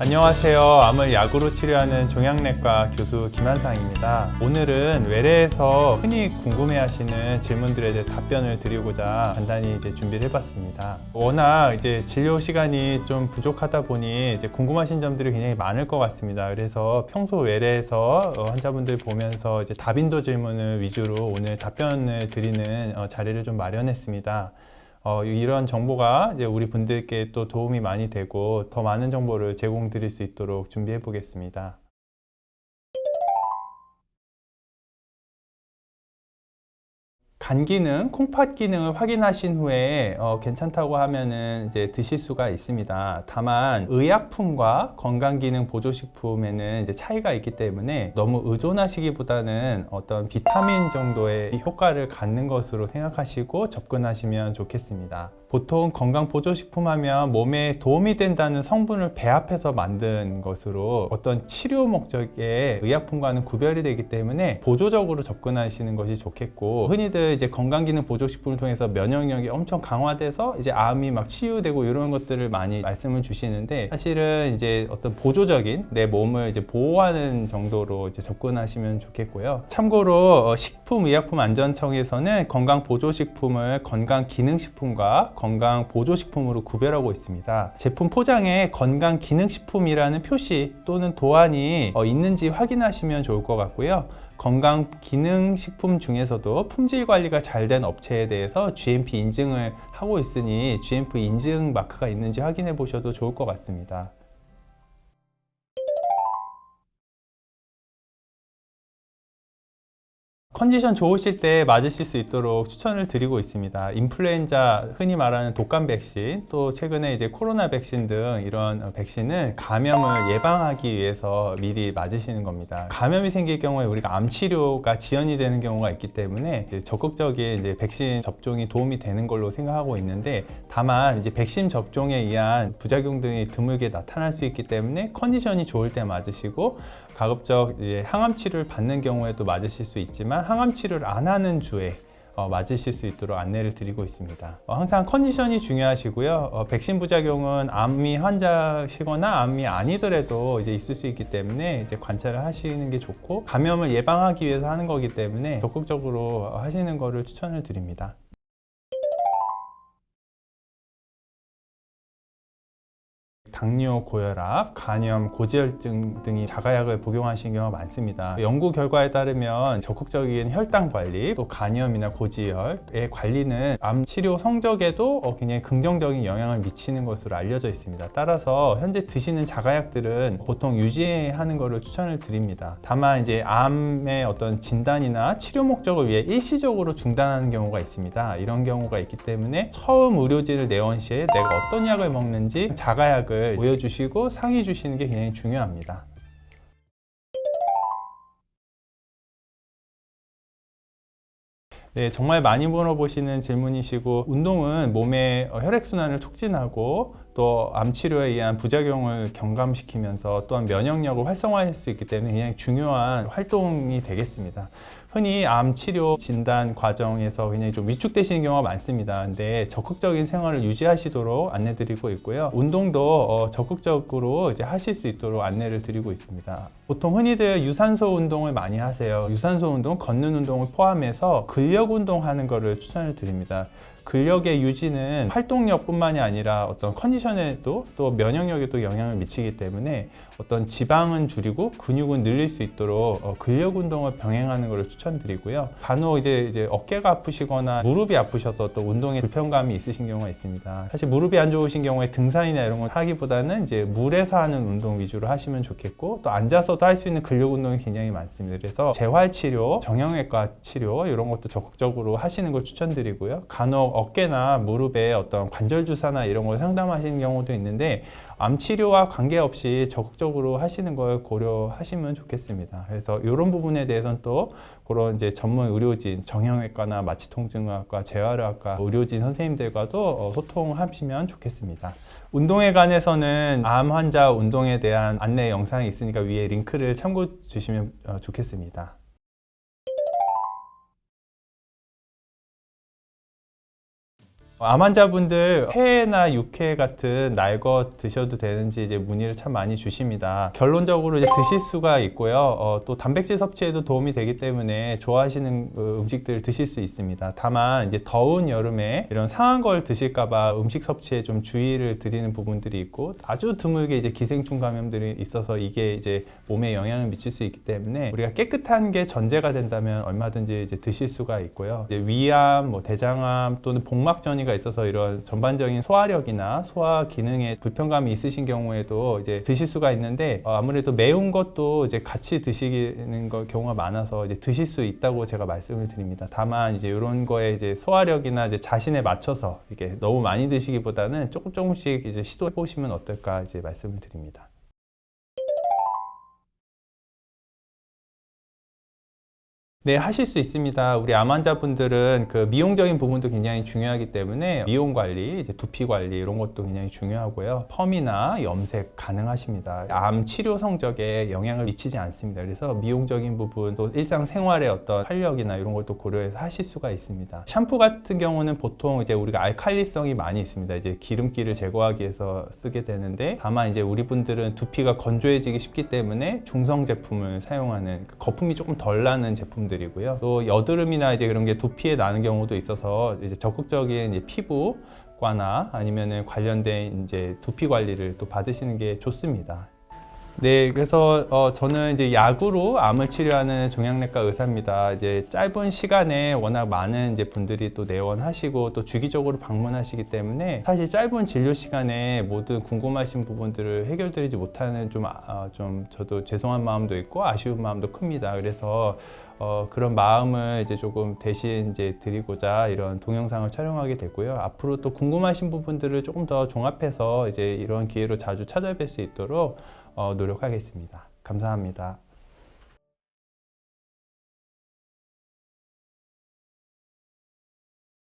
안녕하세요. 암을 약으로 치료하는 종양내과 교수 김한상입니다. 오늘은 외래에서 흔히 궁금해하시는 질문들에 대해 답변을 드리고자 간단히 준비를 해봤습니다. 워낙 진료 시간이 좀 부족하다 보니 궁금하신 점들이 굉장히 많을 것 같습니다. 그래서 평소 외래에서 환자분들 보면서 다빈도 질문을 위주로 오늘 답변을 드리는 자리를 좀 마련했습니다. 이런 정보가 우리 분들께 또 도움이 많이 되고 더 많은 정보를 제공드릴 수 있도록 준비해 보겠습니다. 간 기능, 콩팥 기능을 확인하신 후에 괜찮다고 하면은 드실 수가 있습니다. 다만 의약품과 건강기능 보조식품에는 차이가 있기 때문에 너무 의존하시기보다는 어떤 비타민 정도의 효과를 갖는 것으로 생각하시고 접근하시면 좋겠습니다. 보통 건강보조식품 하면 몸에 도움이 된다는 성분을 배합해서 만든 것으로 어떤 치료 목적의 의약품과는 구별이 되기 때문에 보조적으로 접근하시는 것이 좋겠고, 흔히들 건강기능 보조식품을 통해서 면역력이 엄청 강화돼서 암이 막 치유되고 이런 것들을 많이 말씀을 주시는데, 사실은 어떤 보조적인 내 몸을 보호하는 정도로 접근하시면 좋겠고요. 참고로 식품의약품안전청에서는 건강보조식품을 건강기능식품과 건강보조식품으로 구별하고 있습니다. 제품 포장에 건강기능식품이라는 표시 또는 도안이 있는지 확인하시면 좋을 것 같고요. 건강기능식품 중에서도 품질 관리가 잘 된 업체에 대해서 GMP 인증을 하고 있으니 GMP 인증 마크가 있는지 확인해 보셔도 좋을 것 같습니다. 컨디션 좋으실 때 맞으실 수 있도록 추천을 드리고 있습니다. 인플루엔자, 흔히 말하는 독감 백신, 또 최근에 코로나 백신 등 이런 백신은 감염을 예방하기 위해서 미리 맞으시는 겁니다. 감염이 생길 경우에 우리가 암 치료가 지연이 되는 경우가 있기 때문에 적극적인 백신 접종이 도움이 되는 걸로 생각하고 있는데, 다만 백신 접종에 의한 부작용 등이 드물게 나타날 수 있기 때문에 컨디션이 좋을 때 맞으시고, 가급적 항암 치료를 받는 경우에도 맞으실 수 있지만 항암 치료를 안 하는 주에 맞으실 수 있도록 안내를 드리고 있습니다. 항상 컨디션이 중요하시고요. 백신 부작용은 암이 환자시거나 암이 아니더라도 있을 수 있기 때문에 관찰을 하시는 게 좋고, 감염을 예방하기 위해서 하는 거기 때문에 적극적으로 하시는 것을 추천을 드립니다. 당뇨, 고혈압, 간염, 고지혈증 등이 자가약을 복용하시는 경우가 많습니다. 연구 결과에 따르면 적극적인 혈당 관리, 또 간염이나 고지혈의 관리는 암 치료 성적에도 굉장히 긍정적인 영향을 미치는 것으로 알려져 있습니다. 따라서 현재 드시는 자가약들은 보통 유지하는 것을 추천을 드립니다. 다만 암의 어떤 진단이나 치료 목적을 위해 일시적으로 중단하는 경우가 있습니다. 이런 경우가 있기 때문에 처음 의료진을 내원 시에 내가 어떤 약을 먹는지 자가약을 보여주시고 상의 주시는 게 굉장히 중요합니다. 네, 정말 많이 물어보시는 질문이시고, 운동은 몸의 혈액순환을 촉진하고 또 암 치료에 의한 부작용을 경감시키면서 또한 면역력을 활성화할 수 있기 때문에 굉장히 중요한 활동이 되겠습니다. 흔히 암 치료 진단 과정에서 굉장히 좀 위축되시는 경우가 많습니다. 근데 적극적인 생활을 유지하시도록 안내드리고 있고요. 운동도 적극적으로 하실 수 있도록 안내를 드리고 있습니다. 보통 흔히들 유산소 운동을 많이 하세요. 유산소 운동, 걷는 운동을 포함해서 근력 운동하는 것을 추천을 드립니다. 근력의 유지는 활동력뿐만이 아니라 어떤 컨디션에도 또 면역력에도 영향을 미치기 때문에 어떤 지방은 줄이고 근육은 늘릴 수 있도록 근력 운동을 병행하는 것을 추천드리고요. 간혹 어깨가 아프시거나 무릎이 아프셔서 또 운동에 불편감이 있으신 경우가 있습니다. 사실 무릎이 안 좋으신 경우에 등산이나 이런 걸 하기보다는 물에서 하는 운동 위주로 하시면 좋겠고, 또 앉아서도 할 수 있는 근력 운동이 굉장히 많습니다. 그래서 재활 치료, 정형외과 치료 이런 것도 적극적으로 하시는 걸 추천드리고요. 간혹 어깨나 무릎에 어떤 관절 주사나 이런 걸 상담하시는 경우도 있는데, 암 치료와 관계없이 적극적으로 하시는 걸 고려하시면 좋겠습니다. 그래서 이런 부분에 대해서는 또 그런 전문 의료진, 정형외과나 마취통증학과, 재활의학과 의료진 선생님들과도 소통하시면 좋겠습니다. 운동에 관해서는 암 환자 운동에 대한 안내 영상이 있으니까 위에 링크를 참고해 주시면 좋겠습니다. 암 환자분들 회나 육회 같은 날 것 드셔도 되는지 이제 문의를 참 많이 주십니다. 결론적으로 이제 드실 수가 있고요. 또 단백질 섭취에도 도움이 되기 때문에 좋아하시는 음식들을 드실 수 있습니다. 다만 이제 더운 여름에 이런 상한 걸 드실까봐 음식 섭취에 좀 주의를 드리는 부분들이 있고, 아주 드물게 이제 기생충 감염들이 있어서 이게 이제 몸에 영향을 미칠 수 있기 때문에 우리가 깨끗한 게 전제가 된다면 얼마든지 이제 드실 수가 있고요. 이제 위암, 뭐 대장암 또는 복막전이가 있어서 이런 전반적인 소화력이나 소화 기능에 불편감이 있으신 경우에도 이제 드실 수가 있는데, 아무래도 매운 것도 이제 같이 드시는 경우가 많아서 이제 드실 수 있다고 제가 말씀을 드립니다. 다만 이제 이런 거에 이제 소화력이나 이제 자신에 맞춰서 이게 너무 많이 드시기보다는 조금씩 이제 시도해 보시면 어떨까 이제 말씀을 드립니다. 네, 하실 수 있습니다. 우리 암 환자분들은 그 미용적인 부분도 굉장히 중요하기 때문에 미용 관리, 이제 두피 관리 이런 것도 굉장히 중요하고요. 펌이나 염색 가능하십니다. 암 치료 성적에 영향을 미치지 않습니다. 그래서 미용적인 부분, 또 일상생활의 어떤 활력이나 이런 것도 고려해서 하실 수가 있습니다. 샴푸 같은 경우는 보통 이제 우리가 알칼리성이 많이 있습니다. 이제 기름기를 제거하기 위해서 쓰게 되는데, 다만 이제 우리 분들은 두피가 건조해지기 쉽기 때문에 중성 제품을 사용하는, 거품이 조금 덜 나는 제품 들이고요. 또 여드름이나 이제 그런 게 두피에 나는 경우도 있어서 이제 적극적인 이제 피부과나 아니면은 관련된 이제 두피 관리를 또 받으시는 게 좋습니다. 네, 그래서 저는 이제 약으로 암을 치료하는 종양내과 의사입니다. 이제 짧은 시간에 워낙 많은 이제 분들이 또 내원하시고 또 주기적으로 방문하시기 때문에 사실 짧은 진료 시간에 모든 궁금하신 부분들을 해결드리지 못하는 좀 저도 죄송한 마음도 있고 아쉬운 마음도 큽니다. 그래서 그런 마음을 이제 조금 대신 이제 드리고자 이런 동영상을 촬영하게 됐고요. 앞으로 또 궁금하신 부분들을 조금 더 종합해서 이제 이런 기회로 자주 찾아뵐 수 있도록 노력하겠습니다. 감사합니다.